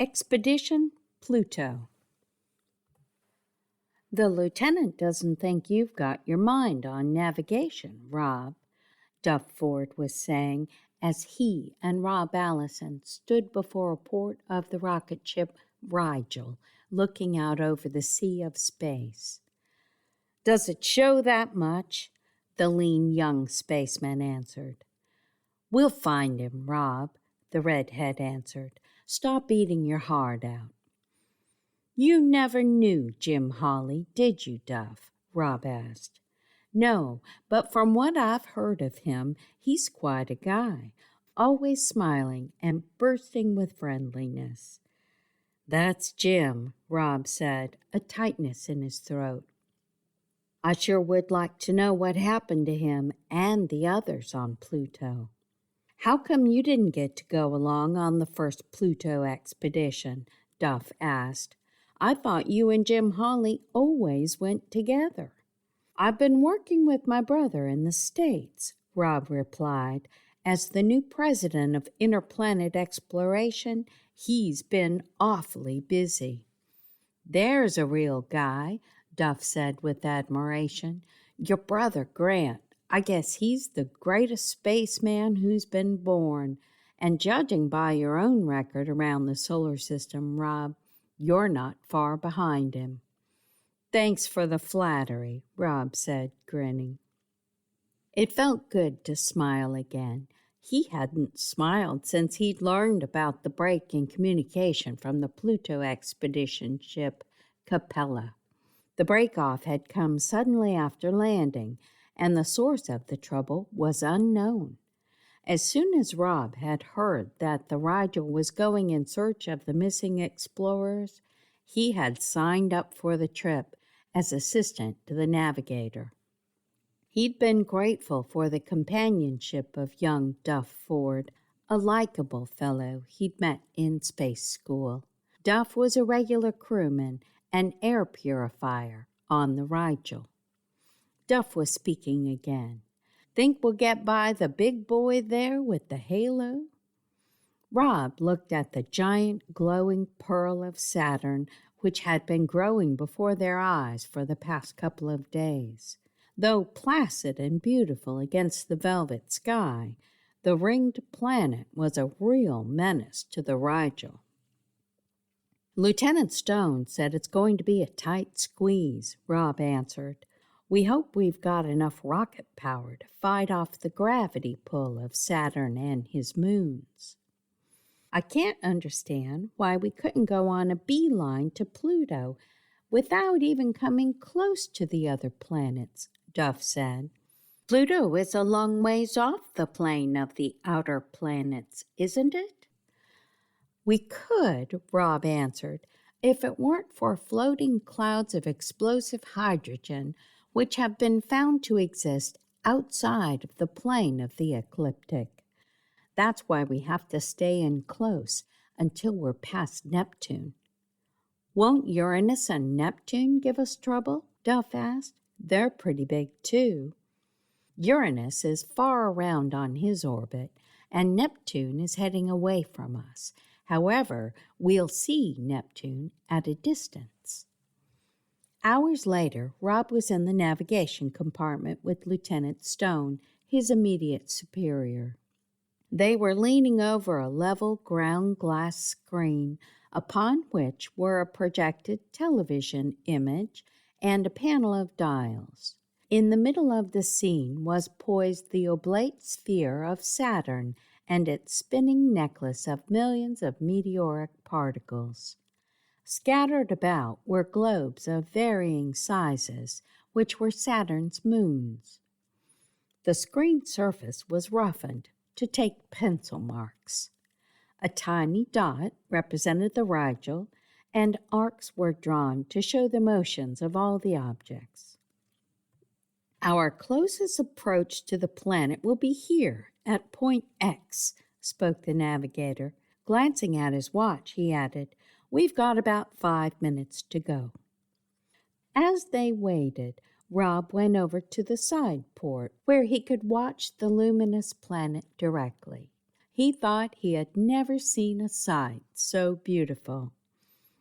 Expedition Pluto. The lieutenant doesn't think you've got your mind on navigation, Rob, Duff Ford was saying as he and Rob Allison stood before a port of the rocket ship Rigel, looking out over the sea of space. Does it show that much? The lean young spaceman answered. We'll find him, Rob, the redhead answered. Stop eating your heart out. You never knew Jim Hawley, did you, Duff? Rob asked. No, but from what I've heard of him, he's quite a guy, always smiling and bursting with friendliness. That's Jim, Rob said, a tightness in his throat. I sure would like to know what happened to him and the others on Pluto. How come you didn't get to go along on the first Pluto expedition? Duff asked. I thought you and Jim Hawley always went together. I've been working with my brother in the States, Rob replied. As the new president of Interplanet Exploration, he's been awfully busy. There's a real guy, Duff said with admiration. Your brother, Grant. I guess he's the greatest spaceman who's been born. And judging by your own record around the solar system, Rob, you're not far behind him. Thanks for the flattery, Rob said, grinning. It felt good to smile again. He hadn't smiled since he'd learned about the break in communication from the Pluto expedition ship Capella. The break-off had come suddenly after landing, and the source of the trouble was unknown. As soon as Rob had heard that the Rigel was going in search of the missing explorers, he had signed up for the trip as assistant to the navigator. He'd been grateful for the companionship of young Duff Ford, a likable fellow he'd met in space school. Duff was a regular crewman, an air purifier on the Rigel. Duff was speaking again. Think we'll get by the big boy there with the halo? Rob looked at the giant glowing pearl of Saturn, which had been growing before their eyes for the past couple of days. Though placid and beautiful against the velvet sky, the ringed planet was a real menace to the Rigel. Lieutenant Stone said it's going to be a tight squeeze, Rob answered. We hope we've got enough rocket power to fight off the gravity pull of Saturn and his moons. I can't understand why we couldn't go on a beeline to Pluto without even coming close to the other planets, Duff said. Pluto is a long ways off the plane of the outer planets, isn't it? We could, Rob answered, if it weren't for floating clouds of explosive hydrogen which have been found to exist outside of the plane of the ecliptic. That's why we have to stay in close until we're past Neptune. Won't Uranus and Neptune give us trouble? Duff asked. They're pretty big, too. Uranus is far around on his orbit, and Neptune is heading away from us. However, we'll see Neptune at a distance. Hours later, Rob was in the navigation compartment with Lieutenant Stone, his immediate superior. They were leaning over a level ground glass screen upon which were a projected television image and a panel of dials. In the middle of the scene was poised the oblate sphere of Saturn and its spinning necklace of millions of meteoric particles. Scattered about were globes of varying sizes, which were Saturn's moons. The screen surface was roughened to take pencil marks. A tiny dot represented the Rigel, and arcs were drawn to show the motions of all the objects. Our closest approach to the planet will be here, at point X, spoke the navigator. Glancing at his watch, he added, We've got about 5 minutes to go. As they waited, Rob went over to the side port where he could watch the luminous planet directly. He thought he had never seen a sight so beautiful.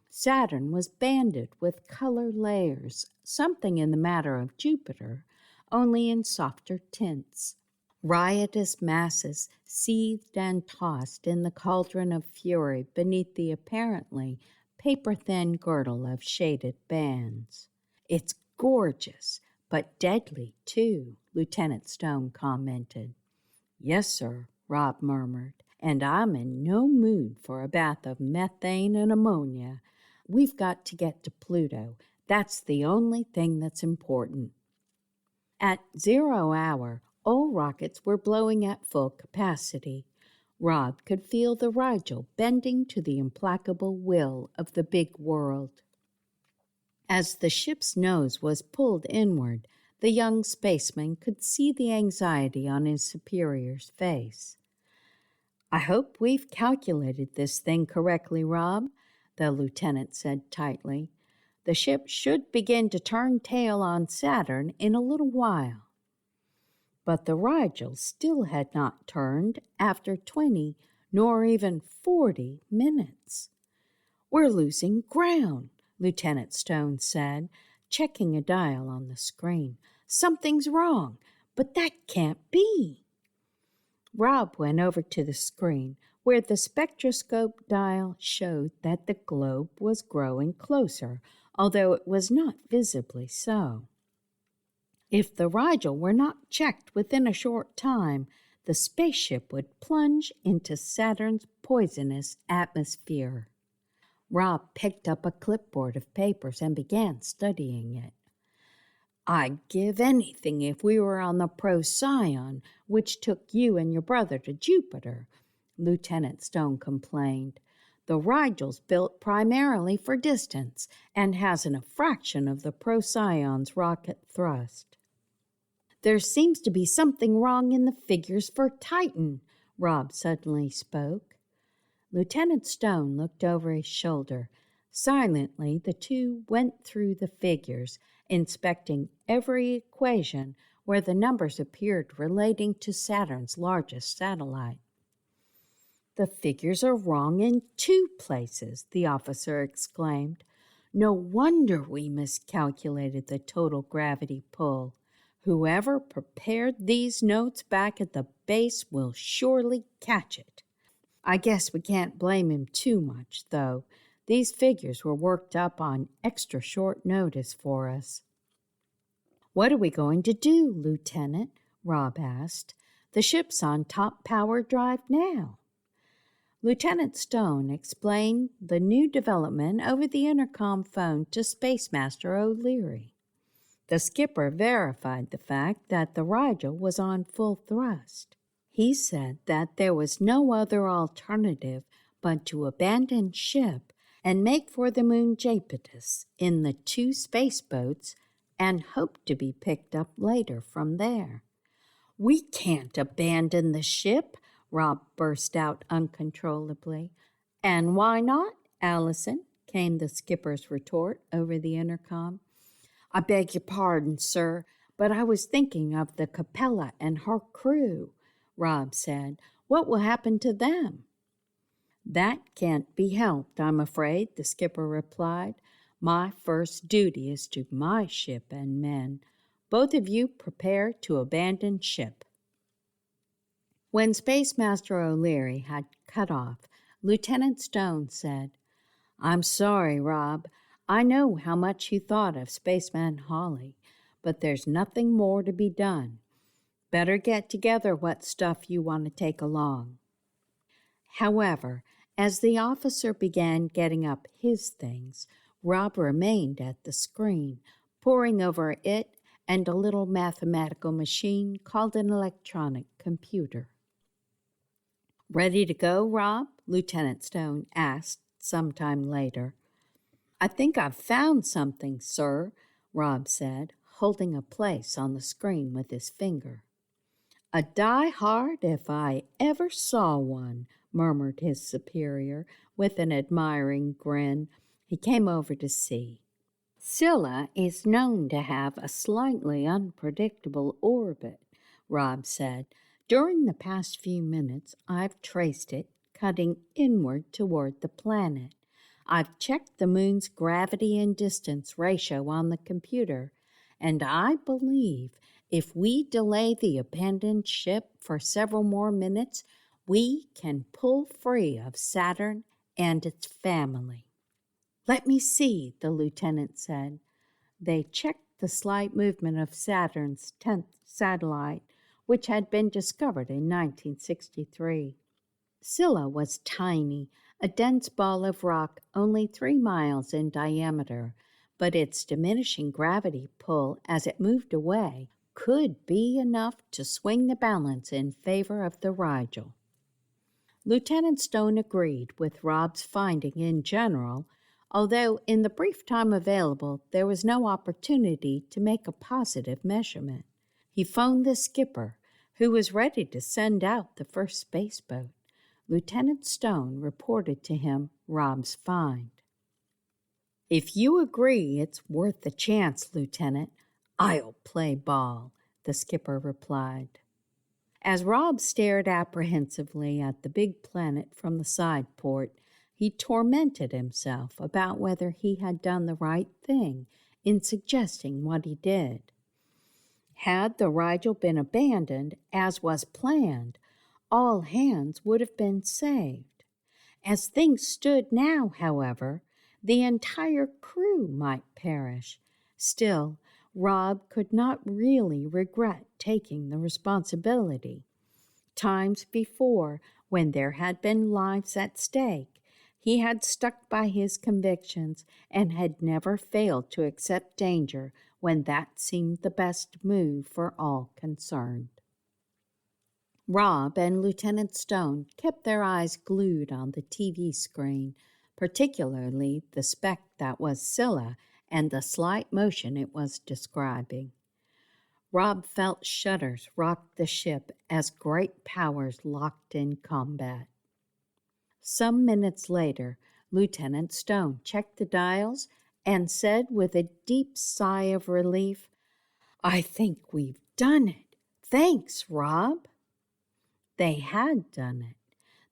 Saturn was banded with color layers, something in the matter of Jupiter, only in softer tints. Riotous masses seethed and tossed in the cauldron of fury beneath the apparently paper-thin girdle of shaded bands. "It's gorgeous, but deadly, too," Lieutenant Stone commented. "Yes, sir," Rob murmured, "and I'm in no mood for a bath of methane and ammonia. We've got to get to Pluto. That's the only thing that's important." At 0 hour, all rockets were blowing at full capacity. Rob could feel the Rigel bending to the implacable will of the big world. As the ship's nose was pulled inward, the young spaceman could see the anxiety on his superior's face. "I hope we've calculated this thing correctly, Rob," the lieutenant said tightly. "The ship should begin to turn tail on Saturn in a little while." But the Rigel still had not turned after 20 nor even 40 minutes. "We're losing ground," Lieutenant Stone said, checking a dial on the screen. "Something's wrong, but that can't be." Rob went over to the screen, where the spectroscope dial showed that the globe was growing closer, although it was not visibly so. If the Rigel were not checked within a short time, the spaceship would plunge into Saturn's poisonous atmosphere. Rob picked up a clipboard of papers and began studying it. "I'd give anything if we were on the Procyon, which took you and your brother to Jupiter," Lieutenant Stone complained. "The Rigel's built primarily for distance and hasn't a fraction of the Procyon's rocket thrust." "There seems to be something wrong in the figures for Titan," Rob suddenly spoke. Lieutenant Stone looked over his shoulder. Silently, the two went through the figures, inspecting every equation where the numbers appeared relating to Saturn's largest satellite. "The figures are wrong in 2 places," the officer exclaimed. "No wonder we miscalculated the total gravity pull. Whoever prepared these notes back at the base will surely catch it. I guess we can't blame him too much, though. These figures were worked up on extra short notice for us." "What are we going to do, Lieutenant?" Rob asked. "The ship's on top power drive now." Lieutenant Stone explained the new development over the intercom phone to Space Master O'Leary. The skipper verified the fact that the Rigel was on full thrust. He said that there was no other alternative but to abandon ship and make for the moon Japetus in the 2 spaceboats and hope to be picked up later from there. "We can't abandon the ship," Rob burst out uncontrollably. "And why not, Allison?" came the skipper's retort over the intercom. "I beg your pardon, sir, but I was thinking of the Capella and her crew," Rob said. "What will happen to them?" "That can't be helped, I'm afraid," the skipper replied. "My first duty is to my ship and men. Both of you prepare to abandon ship." When Space Master O'Leary had cut off, Lieutenant Stone said, "I'm sorry, Rob. I know how much you thought of Spaceman Hawley, but there's nothing more to be done. Better get together what stuff you want to take along." However, as the officer began getting up his things, Rob remained at the screen, poring over it and a little mathematical machine called an electronic computer. "Ready to go, Rob?" Lieutenant Stone asked sometime later. "I think I've found something, sir," Rob said, holding a place on the screen with his finger. "A die-hard if I ever saw one," murmured his superior with an admiring grin. He came over to see. "Scylla is known to have a slightly unpredictable orbit," Rob said. During the past few minutes, I've traced it, cutting inward toward the planet. I've checked the moon's gravity and distance ratio on the computer, and I believe if we delay the abandoned ship for several more minutes, we can pull free of Saturn and its family. Let me see, the lieutenant said. They checked the slight movement of Saturn's 10th satellite, which had been discovered in 1963. Scylla was tiny, a dense ball of rock only 3 miles in diameter, but its diminishing gravity pull as it moved away could be enough to swing the balance in favor of the Rigel. Lieutenant Stone agreed with Rob's finding in general, although in the brief time available there was no opportunity to make a positive measurement. He phoned the skipper, who was ready to send out the first spaceboat. Lieutenant Stone reported to him Rob's find. "If you agree it's worth the chance, Lieutenant, I'll play ball," the skipper replied. As Rob stared apprehensively at the big planet from the side port, he tormented himself about whether he had done the right thing in suggesting what he did. Had the Rigel been abandoned, as was planned, all hands would have been saved. As things stood now, however, the entire crew might perish. Still, Rob could not really regret taking the responsibility. Times before, when there had been lives at stake, he had stuck by his convictions and had never failed to accept danger when that seemed the best move for all concerned. Rob and Lieutenant Stone kept their eyes glued on the TV screen, particularly the speck that was Scylla and the slight motion it was describing. Rob felt shudders rock the ship as great powers locked in combat. Some minutes later, Lieutenant Stone checked the dials and said with a deep sigh of relief, "I think we've done it. Thanks, Rob." They had done it.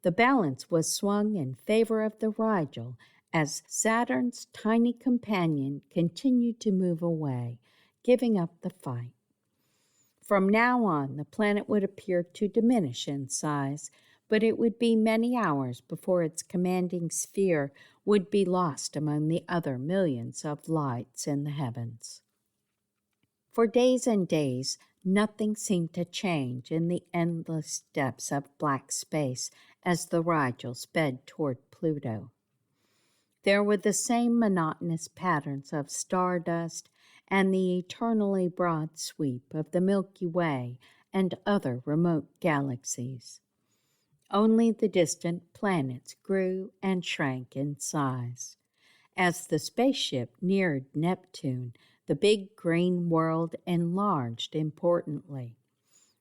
The balance was swung in favor of the Rigel as Saturn's tiny companion continued to move away, giving up the fight. From now on, the planet would appear to diminish in size, but it would be many hours before its commanding sphere would be lost among the other millions of lights in the heavens. For days and days, nothing seemed to change in the endless depths of black space as the Rigel sped toward Pluto. There were the same monotonous patterns of stardust and the eternally broad sweep of the Milky Way and other remote galaxies. Only the distant planets grew and shrank in size. As the spaceship neared Neptune, the big green world enlarged importantly.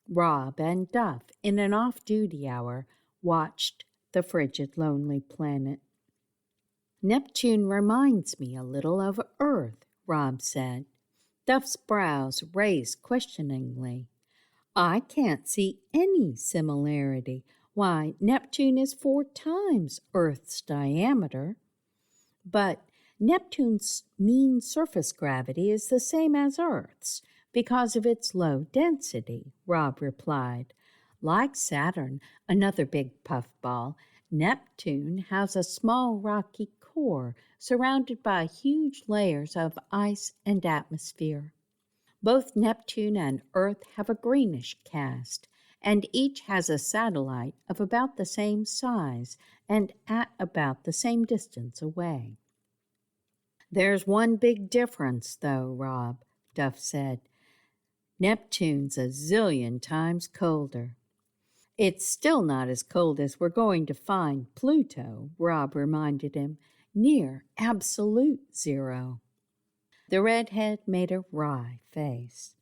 Rob and Duff, in an off-duty hour, watched the frigid, lonely planet. "Neptune reminds me a little of Earth," Rob said. Duff's brows raised questioningly. "I can't see any similarity. Why, Neptune is 4 times Earth's diameter." "But Neptune's mean surface gravity is the same as Earth's because of its low density," Rob replied. "Like Saturn, another big puffball, Neptune has a small rocky core surrounded by huge layers of ice and atmosphere. Both Neptune and Earth have a greenish cast, and each has a satellite of about the same size and at about the same distance away." "There's one big difference, though, Rob," Duff said. "Neptune's a zillion times colder." "It's still not as cold as we're going to find Pluto," Rob reminded him, "near absolute zero." The redhead made a wry face.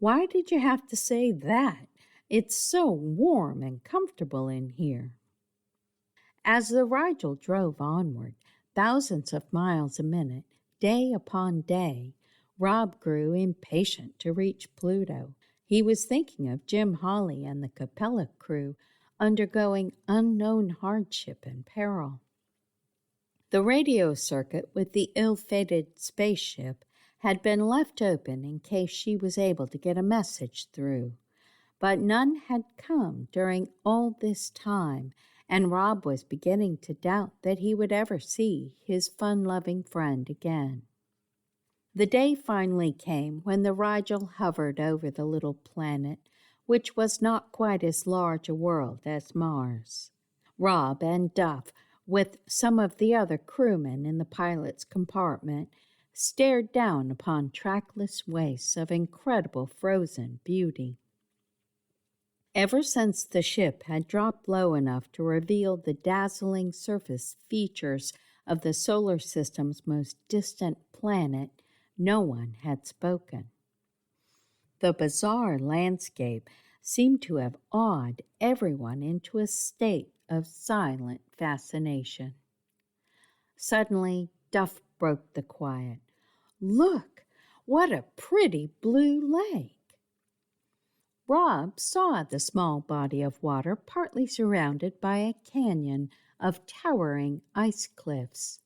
"Why did you have to say that? It's so warm and comfortable in here." As the Rigel drove onward, thousands of miles a minute, day upon day, Rob grew impatient to reach Pluto. He was thinking of Jim Hawley and the Capella crew undergoing unknown hardship and peril. The radio circuit with the ill-fated spaceship had been left open in case she was able to get a message through, but none had come during all this time, and Rob was beginning to doubt that he would ever see his fun-loving friend again. The day finally came when the Rigel hovered over the little planet, which was not quite as large a world as Mars. Rob and Duff, with some of the other crewmen in the pilot's compartment, stared down upon trackless wastes of incredible frozen beauty. Ever since the ship had dropped low enough to reveal the dazzling surface features of the solar system's most distant planet, no one had spoken. The bizarre landscape seemed to have awed everyone into a state of silent fascination. Suddenly, Duff broke the quiet. "Look, what a pretty blue lake!" Rob saw the small body of water partly surrounded by a canyon of towering ice cliffs.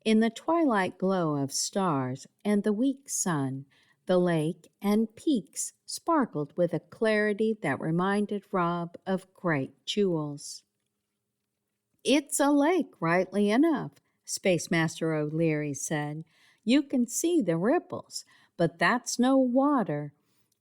In the twilight glow of stars and the weak sun, the lake and peaks sparkled with a clarity that reminded Rob of great jewels. "It's a lake, rightly enough," Space Master O'Leary said. "You can see the ripples, but that's no water."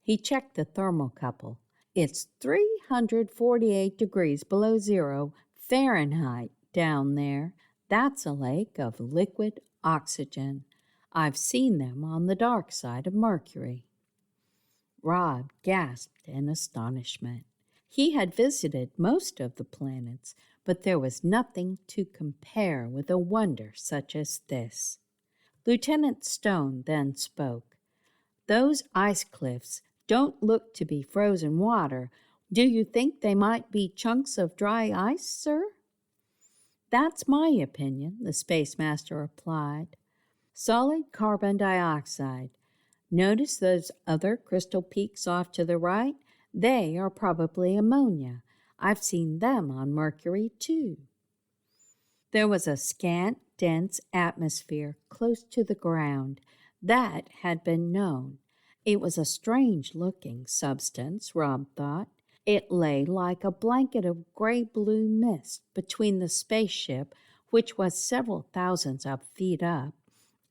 He checked the thermocouple. "It's 348 degrees below zero Fahrenheit down there. That's a lake of liquid oxygen. I've seen them on the dark side of Mercury." Rob gasped in astonishment. He had visited most of the planets, but there was nothing to compare with a wonder such as this. Lieutenant Stone then spoke. "Those ice cliffs don't look to be frozen water. Do you think they might be chunks of dry ice, sir?" "That's my opinion," the Space Master replied. "Solid carbon dioxide. Notice those other crystal peaks off to the right? They are probably ammonia. I've seen them on Mercury, too." There was a scant, dense atmosphere close to the ground. That had been known. It was a strange-looking substance, Rob thought. It lay like a blanket of gray-blue mist between the spaceship, which was several thousands of feet up,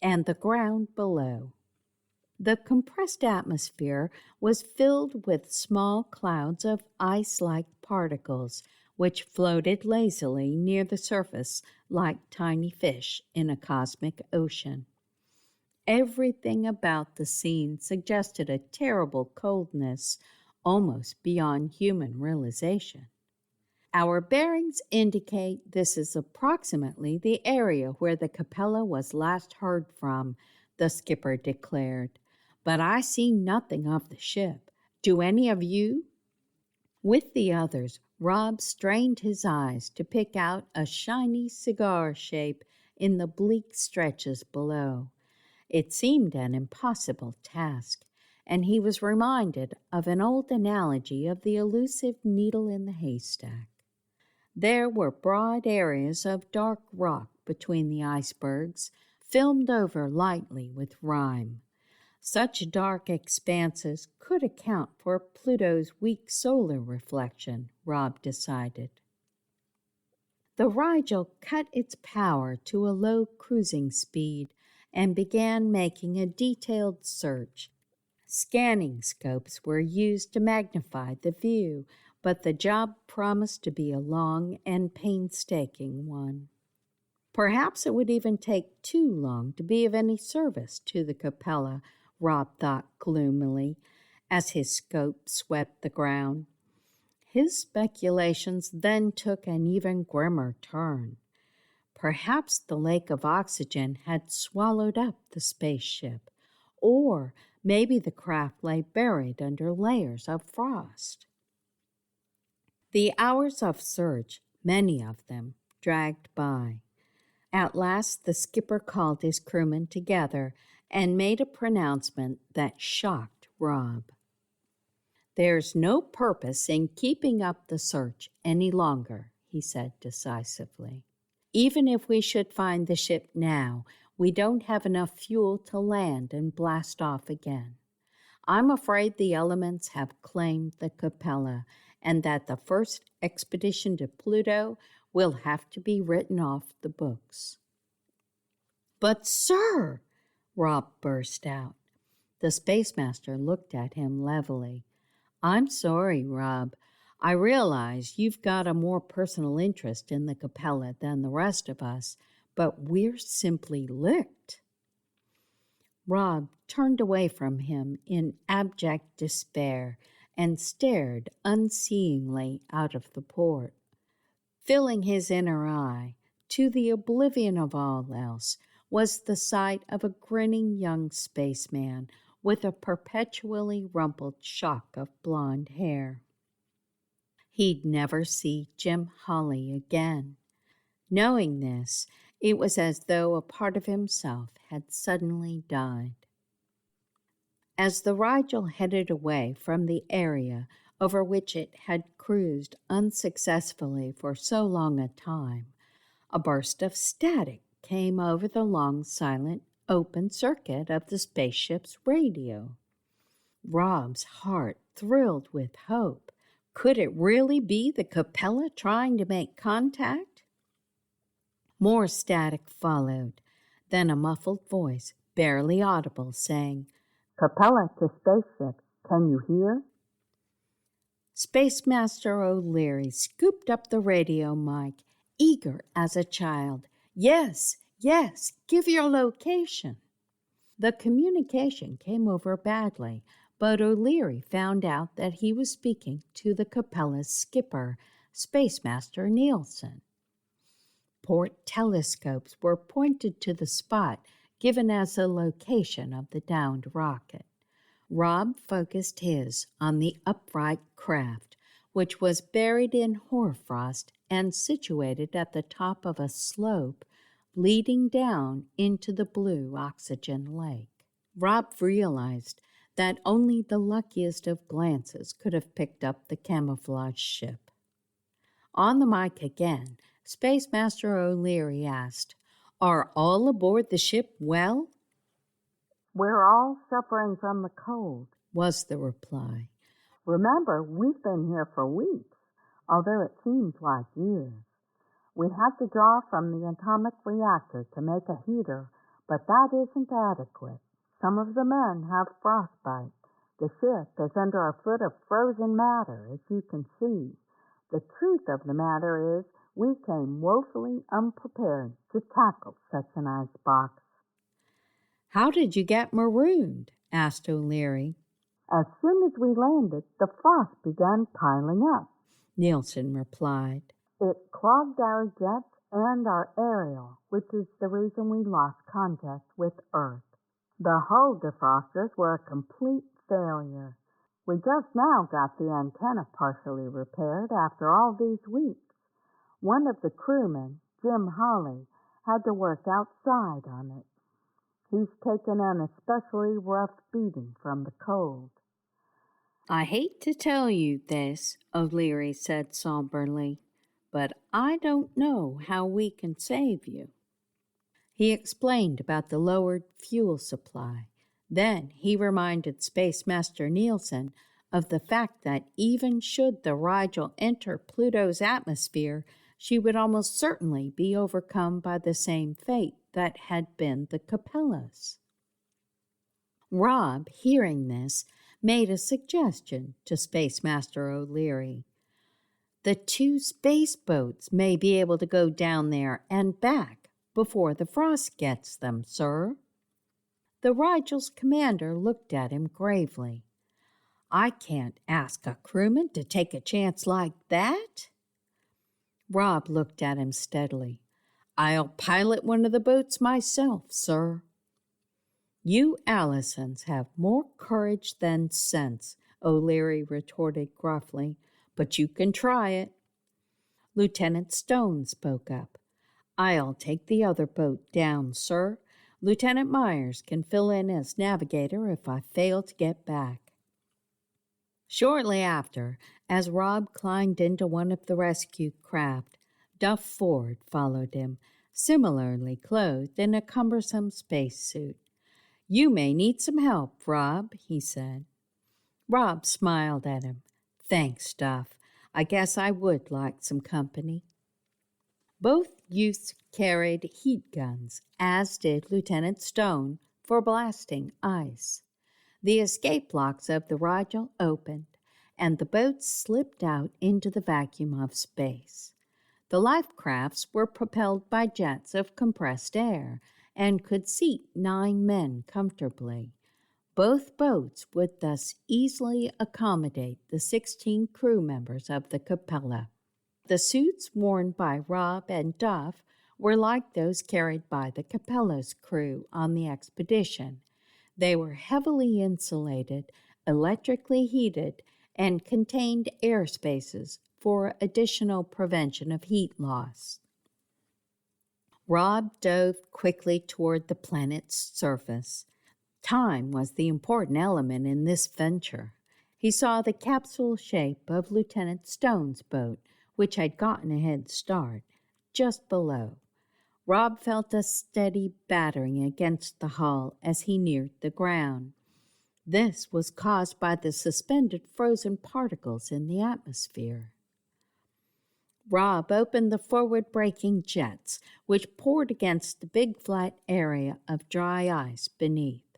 and the ground below. The compressed atmosphere was filled with small clouds of ice-like particles, which floated lazily near the surface like tiny fish in a cosmic ocean. Everything about the scene suggested a terrible coldness, almost beyond human realization. "Our bearings indicate this is approximately the area where the Capella was last heard from," the skipper declared. "But I see nothing of the ship. Do any of you?" With the others, Rob strained his eyes to pick out a shiny cigar shape in the bleak stretches below. It seemed an impossible task, and he was reminded of an old analogy of the elusive needle in the haystack. There were broad areas of dark rock between the icebergs, filmed over lightly with rime. Such dark expanses could account for Pluto's weak solar reflection, Rob decided. The Rigel cut its power to a low cruising speed and began making a detailed search. Scanning scopes were used to magnify the view, but the job promised to be a long and painstaking one. Perhaps it would even take too long to be of any service to the Capella, Rob thought gloomily, as his scope swept the ground. His speculations then took an even grimmer turn. Perhaps the lake of oxygen had swallowed up the spaceship, or maybe the craft lay buried under layers of frost. The hours of search, many of them, dragged by. At last the skipper called his crewmen together and made a pronouncement that shocked Rob. "There's no purpose in keeping up the search any longer," he said decisively. "Even if we should find the ship now, we don't have enough fuel to land and blast off again. I'm afraid the elements have claimed the Capella, and that the first expedition to Pluto will have to be written off the books." "But, sir," Rob burst out. The Space Master looked at him levelly. "I'm sorry, Rob. I realize you've got a more personal interest in the Capella than the rest of us, but we're simply licked." Rob turned away from him in abject despair and stared unseeingly out of the port. Filling his inner eye, to the oblivion of all else, was the sight of a grinning young spaceman with a perpetually rumpled shock of blonde hair. He'd never see Jim Holly again. Knowing this, it was as though a part of himself had suddenly died. As the Rigel headed away from the area over which it had cruised unsuccessfully for so long a time, a burst of static came over the long, silent, open circuit of the spaceship's radio. Rob's heart thrilled with hope. Could it really be the Capella trying to make contact? More static followed, then a muffled voice, barely audible, saying, "Capella to spaceship. Can you hear?" Space Master O'Leary scooped up the radio mic, eager as a child. "Yes, yes, give your location." The communication came over badly, but O'Leary found out that he was speaking to the Capella's skipper, Space Master Nielsen. Port telescopes were pointed to the spot given as the location of the downed rocket. Rob focused his on the upright craft, which was buried in hoarfrost and situated at the top of a slope leading down into the blue oxygen lake. Rob realized that only the luckiest of glances could have picked up the camouflage ship. On the mic again, Space Master O'Leary asked, "Are all aboard the ship well?" "We're all suffering from the cold," was the reply. "Remember, we've been here for weeks, although it seems like years. We had to draw from the atomic reactor to make a heater, but that isn't adequate. Some of the men have frostbite. The ship is under a foot of frozen matter, as you can see. The truth of the matter is we came woefully unprepared to tackle such an icebox." "How did you get marooned?" asked O'Leary. "As soon as we landed, the frost began piling up," Nielsen replied. "It clogged our jets and our aerial, which is the reason we lost contact with Earth. The hull defrosters were a complete failure. We just now got the antenna partially repaired after all these weeks. One of the crewmen, Jim Holly, had to work outside on it. He's taken an especially rough beating from the cold." "I hate to tell you this," O'Leary said somberly, "but I don't know how we can save you." He explained about the lowered fuel supply. Then he reminded Space Master Nielsen of the fact that even should the Rigel enter Pluto's atmosphere, she would almost certainly be overcome by the same fate that had been the Capella's. Rob, hearing this, made a suggestion to Space Master O'Leary. "The two space boats may be able to go down there and back before the frost gets them, sir." The Rigel's commander looked at him gravely. "I can't ask a crewman to take a chance like that." Rob looked at him steadily. "I'll pilot one of the boats myself, sir." "You Allisons have more courage than sense," O'Leary retorted gruffly, "but you can try it." Lieutenant Stone spoke up. "I'll take the other boat down, sir. Lieutenant Myers can fill in as navigator if I fail to get back." Shortly after, as Rob climbed into one of the rescue craft, Duff Ford followed him, similarly clothed in a cumbersome spacesuit. "You may need some help, Rob," he said. Rob smiled at him. "Thanks, Duff. I guess I would like some company." Both youths carried heat guns, as did Lieutenant Stone, for blasting ice. The escape locks of the Rigel opened, and the boats slipped out into the vacuum of space. The life crafts were propelled by jets of compressed air and could seat 9 men comfortably. Both boats would thus easily accommodate the 16 crew members of the Capella. The suits worn by Rob and Duff were like those carried by the Capella's crew on the expedition. They were heavily insulated, electrically heated, and contained air spaces for additional prevention of heat loss. Rob dove quickly toward the planet's surface. Time was the important element in this venture. He saw the capsule shape of Lieutenant Stone's boat, which had gotten a head start, just below. Rob felt a steady battering against the hull as he neared the ground. This was caused by the suspended frozen particles in the atmosphere. Rob opened the forward-braking jets, which poured against the big flat area of dry ice beneath.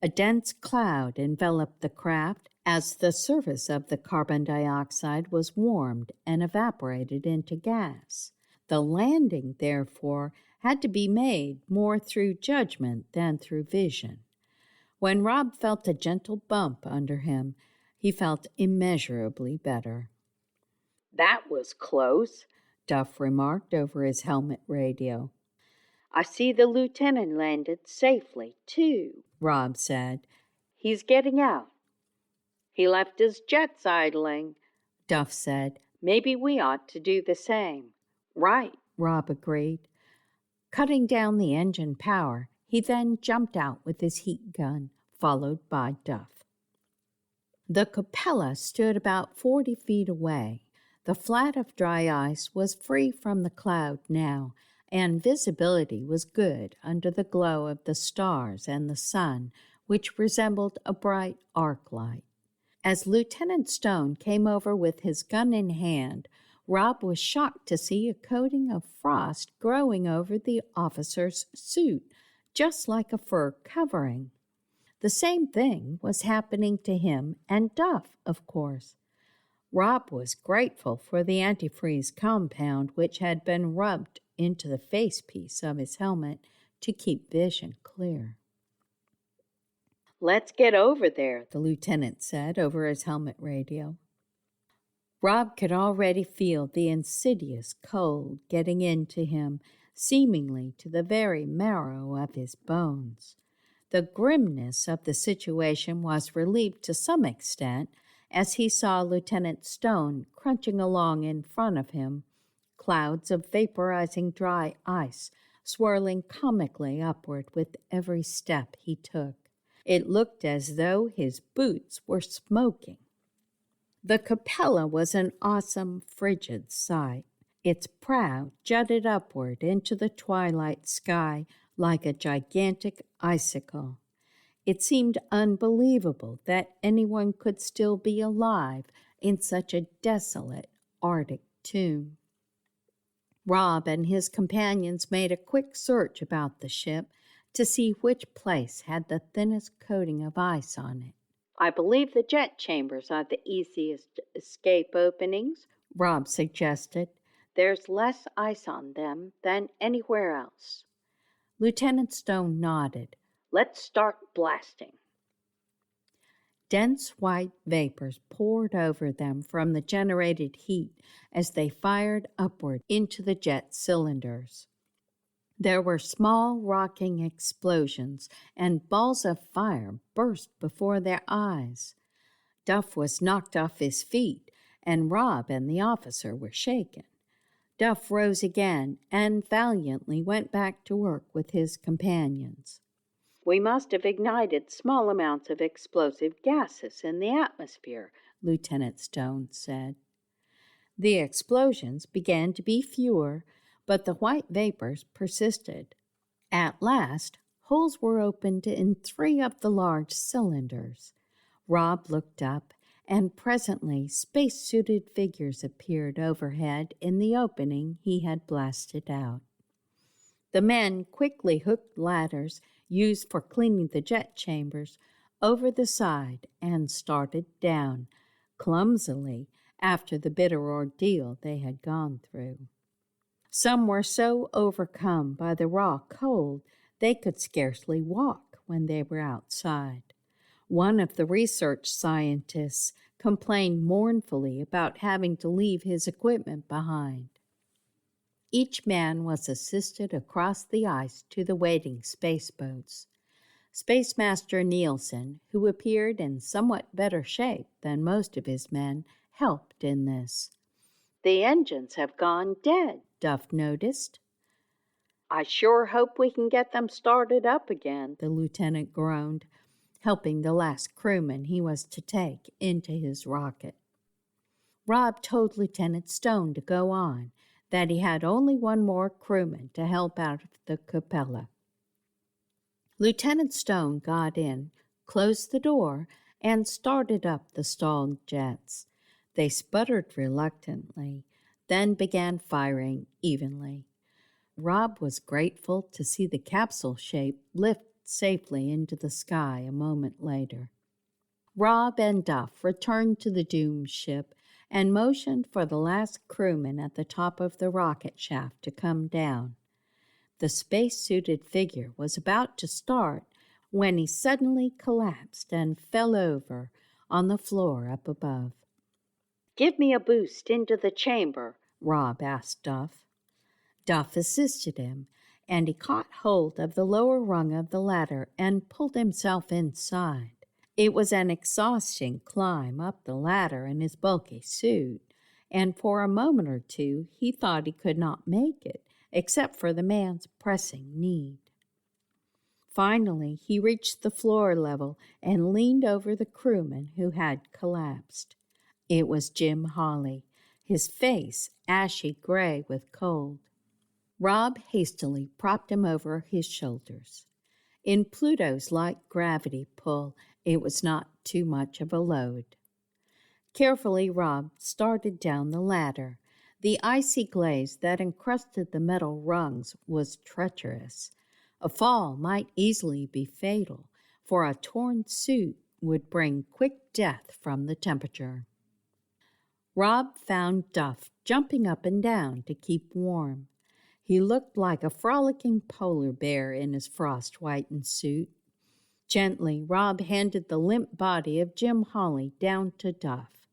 A dense cloud enveloped the craft as the surface of the carbon dioxide was warmed and evaporated into gas. The landing, therefore, had to be made more through judgment than through vision. When Rob felt a gentle bump under him, he felt immeasurably better. "That was close," Duff remarked over his helmet radio. "I see the lieutenant landed safely, too," Rob said. "He's getting out." "He left his jets idling," Duff said. "Maybe we ought to do the same." "Right," Rob agreed. Cutting down the engine power, he then jumped out with his heat gun, followed by Duff. The Capella stood about 40 feet away. The flat of dry ice was free from the cloud now, and visibility was good under the glow of the stars and the sun, which resembled a bright arc light. As Lieutenant Stone came over with his gun in hand, Rob was shocked to see a coating of frost growing over the officer's suit, just like a fur covering. The same thing was happening to him and Duff, of course. Rob was grateful for the antifreeze compound which had been rubbed into the facepiece of his helmet to keep vision clear. "Let's get over there," the lieutenant said over his helmet radio. Rob could already feel the insidious cold getting into him, seemingly to the very marrow of his bones. The grimness of the situation was relieved to some extent as he saw Lieutenant Stone crunching along in front of him, clouds of vaporizing dry ice swirling comically upward with every step he took. It looked as though his boots were smoking. The Capella was an awesome, frigid sight. Its prow jutted upward into the twilight sky like a gigantic icicle. It seemed unbelievable that anyone could still be alive in such a desolate Arctic tomb. Rob and his companions made a quick search about the ship to see which place had the thinnest coating of ice on it. "I believe the jet chambers are the easiest escape openings," Rob suggested. "There's less ice on them than anywhere else." Lieutenant Stone nodded. "Let's start blasting." Dense white vapors poured over them from the generated heat as they fired upward into the jet cylinders. There were small rocking explosions, and balls of fire burst before their eyes. Duff was knocked off his feet, and Rob and the officer were shaken. Duff rose again and valiantly went back to work with his companions. "We must have ignited small amounts of explosive gases in the atmosphere," Lieutenant Stone said. The explosions began to be fewer, but the white vapors persisted. At last, holes were opened in 3 of the large cylinders. Rob looked up, and presently space-suited figures appeared overhead in the opening he had blasted out. The men quickly hooked ladders used for cleaning the jet chambers over the side and started down, clumsily, after the bitter ordeal they had gone through. Some were so overcome by the raw cold they could scarcely walk when they were outside. One of the research scientists complained mournfully about having to leave his equipment behind. Each man was assisted across the ice to the waiting space boats. Space Master Nielsen, who appeared in somewhat better shape than most of his men, helped in this. "The engines have gone dead," Duff noticed. "I sure hope we can get them started up again," the lieutenant groaned, helping the last crewman he was to take into his rocket. Rob told Lieutenant Stone to go on, that he had only one more crewman to help out of the Capella. Lieutenant Stone got in, closed the door, and started up the stalled jets. They sputtered reluctantly, then began firing evenly. Rob was grateful to see the capsule shape lift safely into the sky a moment later. Rob and Duff returned to the doomed ship and motioned for the last crewman at the top of the rocket shaft to come down. The space-suited figure was about to start when he suddenly collapsed and fell over on the floor up above. "Give me a boost into the chamber," Rob asked Duff. Duff assisted him, and he caught hold of the lower rung of the ladder and pulled himself inside. It was an exhausting climb up the ladder in his bulky suit, and for a moment or two he thought he could not make it, except for the man's pressing need. Finally, he reached the floor level and leaned over the crewman who had collapsed. It was Jim Hawley, his face ashy gray with cold. Rob hastily propped him over his shoulders. In Pluto's light gravity pull, it was not too much of a load. Carefully, Rob started down the ladder. The icy glaze that encrusted the metal rungs was treacherous. A fall might easily be fatal, for a torn suit would bring quick death from the temperature. Rob found Duff jumping up and down to keep warm. He looked like a frolicking polar bear in his frost-whitened suit. Gently, Rob handed the limp body of Jim Hawley down to Duff.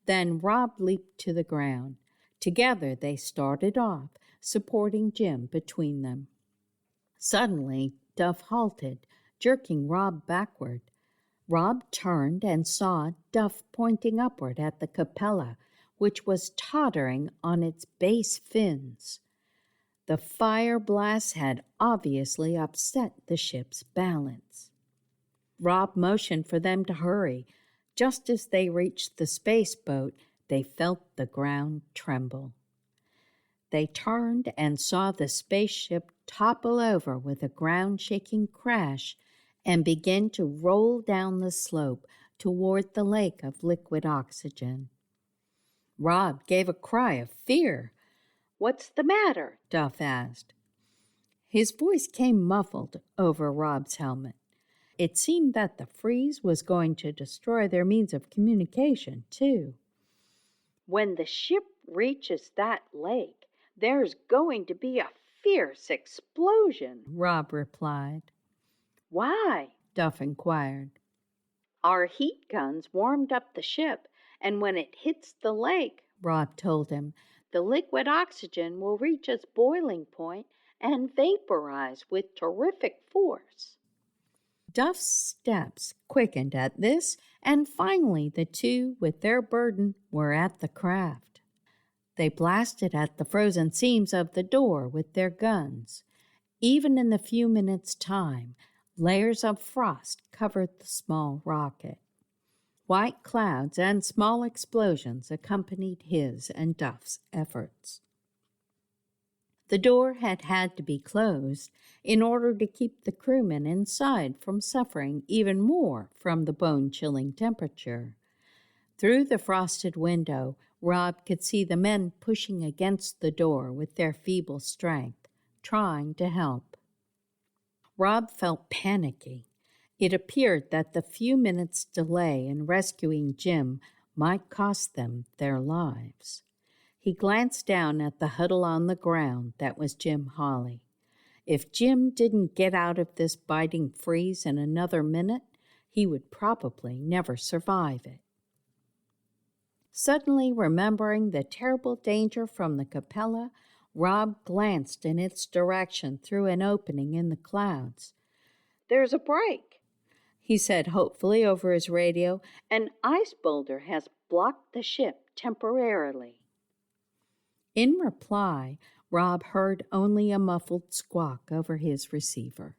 Then Rob leaped to the ground. Together they started off, supporting Jim between them. Suddenly, Duff halted, jerking Rob backward. Rob turned and saw Duff pointing upward at the Capella, which was tottering on its base fins. The fire blast had obviously upset the ship's balance. Rob motioned for them to hurry. Just as they reached the space boat, they felt the ground tremble. They turned and saw the spaceship topple over with a ground-shaking crash and begin to roll down the slope toward the lake of liquid oxygen. Rob gave a cry of fear. "What's the matter?" Duff asked. His voice came muffled over Rob's helmet. It seemed that the freeze was going to destroy their means of communication, too. "When the ship reaches that lake, there's going to be a fierce explosion," Rob replied. "Why?" Duff inquired. "Our heat guns warmed up the ship, and when it hits the lake," Rob told him, "the liquid oxygen will reach its boiling point and vaporize with terrific force." Duff's steps quickened at this, and finally the two, with their burden, were at the craft. They blasted at the frozen seams of the door with their guns. Even in the few minutes' time, Layers of frost covered the small rocket. White clouds and small explosions accompanied his and Duff's efforts. The door had had to be closed in order to keep the crewmen inside from suffering even more from the bone-chilling temperature. Through the frosted window, Rob could see the men pushing against the door with their feeble strength, trying to help. Rob felt panicky. It appeared that the few minutes' delay in rescuing Jim might cost them their lives. He glanced down at the huddle on the ground that was Jim Hawley. If Jim didn't get out of this biting freeze in another minute, he would probably never survive it. Suddenly remembering the terrible danger from the Capella, Rob glanced in its direction through an opening in the clouds. "There's a break," he said hopefully over his radio. "An ice boulder has blocked the ship temporarily." In reply, Rob heard only a muffled squawk over his receiver.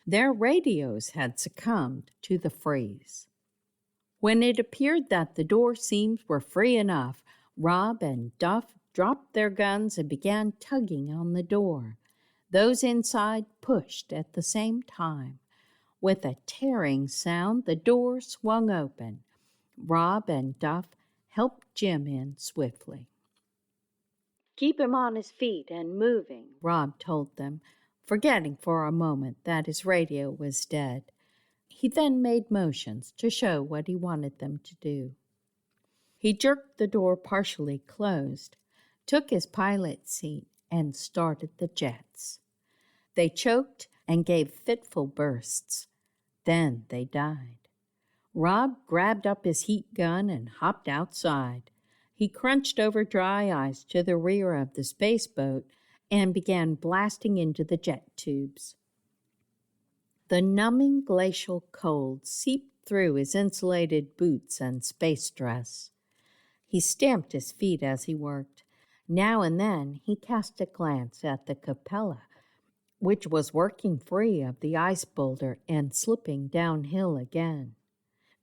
Their radios had succumbed to the freeze. When it appeared that the door seams were free enough, Rob and Duff dropped their guns and began tugging on the door. Those inside pushed at the same time. With a tearing sound, the door swung open. Rob and Duff helped Jim in swiftly. "Keep him on his feet and moving," Rob told them, forgetting for a moment that his radio was dead. He then made motions to show what he wanted them to do. He jerked the door partially closed, took his pilot's seat, and started the jets. They choked and gave fitful bursts. Then they died. Rob grabbed up his heat gun and hopped outside. He crunched over dry ice to the rear of the space boat and began blasting into the jet tubes. The numbing glacial cold seeped through his insulated boots and space dress. He stamped his feet as he worked. Now and then he cast a glance at the Capella, which was working free of the ice boulder and slipping downhill again.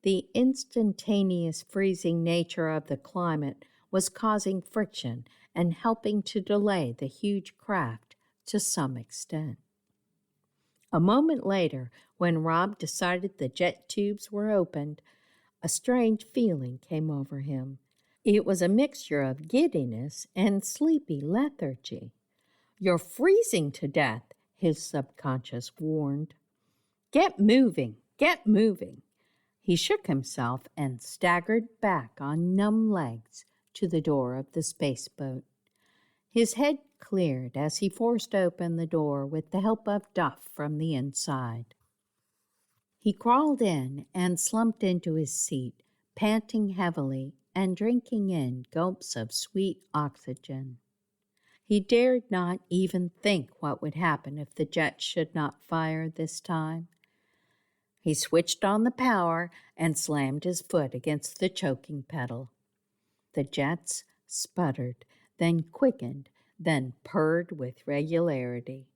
The instantaneous freezing nature of the climate was causing friction and helping to delay the huge craft to some extent. A moment later, when Rob decided the jet tubes were opened, a strange feeling came over him. It was a mixture of giddiness and sleepy lethargy. "You're freezing to death," his subconscious warned. "Get moving, get moving." He shook himself and staggered back on numb legs to the door of the space boat. His head cleared as he forced open the door with the help of Duff from the inside. He crawled in and slumped into his seat, panting heavily and drinking in gulps of sweet oxygen. He dared not even think what would happen if the jets should not fire this time. He switched on the power and slammed his foot against the choking pedal. The jets sputtered, then quickened, then purred with regularity.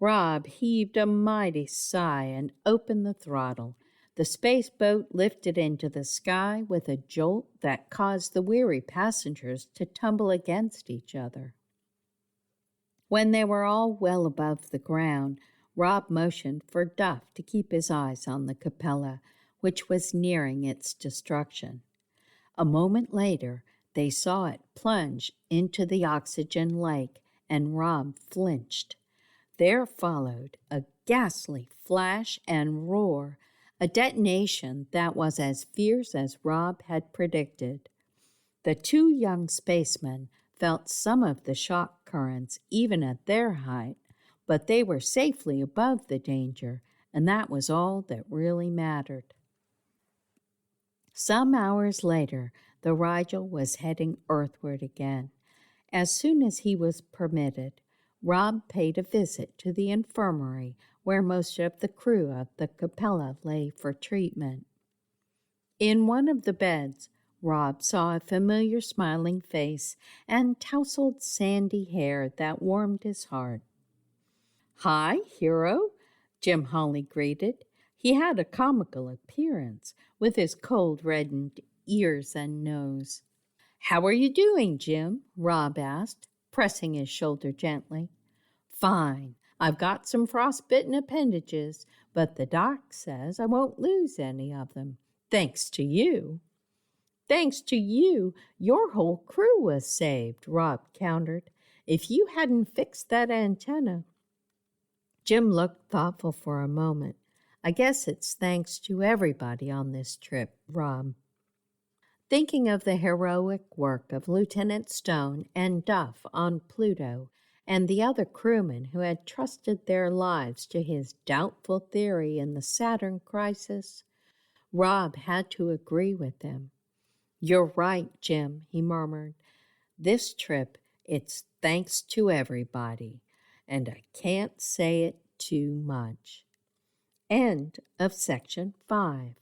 Rob heaved a mighty sigh and opened the throttle. The space boat lifted into the sky with a jolt that caused the weary passengers to tumble against each other. When they were all well above the ground, Rob motioned for Duff to keep his eyes on the Capella, which was nearing its destruction. A moment later, they saw it plunge into the oxygen lake, and Rob flinched. There followed a ghastly flash and roar, a detonation that was as fierce as Rob had predicted. The two young spacemen felt some of the shock currents even at their height, but they were safely above the danger, and that was all that really mattered. Some hours later, the Rigel was heading earthward again. As soon as he was permitted, Rob paid a visit to the infirmary where most of the crew of the Capella lay for treatment. In one of the beds, Rob saw a familiar smiling face and tousled sandy hair that warmed his heart. "Hi, hero," Jim Holly greeted. He had a comical appearance, with his cold reddened ears and nose. "How are you doing, Jim?" Rob asked, pressing his shoulder gently. "Fine. I've got some frostbitten appendages, but the doc says I won't lose any of them. Thanks to you." "Thanks to you, your whole crew was saved," Rob countered. "If you hadn't fixed that antenna—" Jim looked thoughtful for a moment. "I guess it's thanks to everybody on this trip, Rob." Thinking of the heroic work of Lieutenant Stone and Duff on Pluto and the other crewmen who had trusted their lives to his doubtful theory in the Saturn crisis, Rob had to agree with them. "You're right, Jim," he murmured. "This trip, it's thanks to everybody, and I can't say it too much." End of section 5.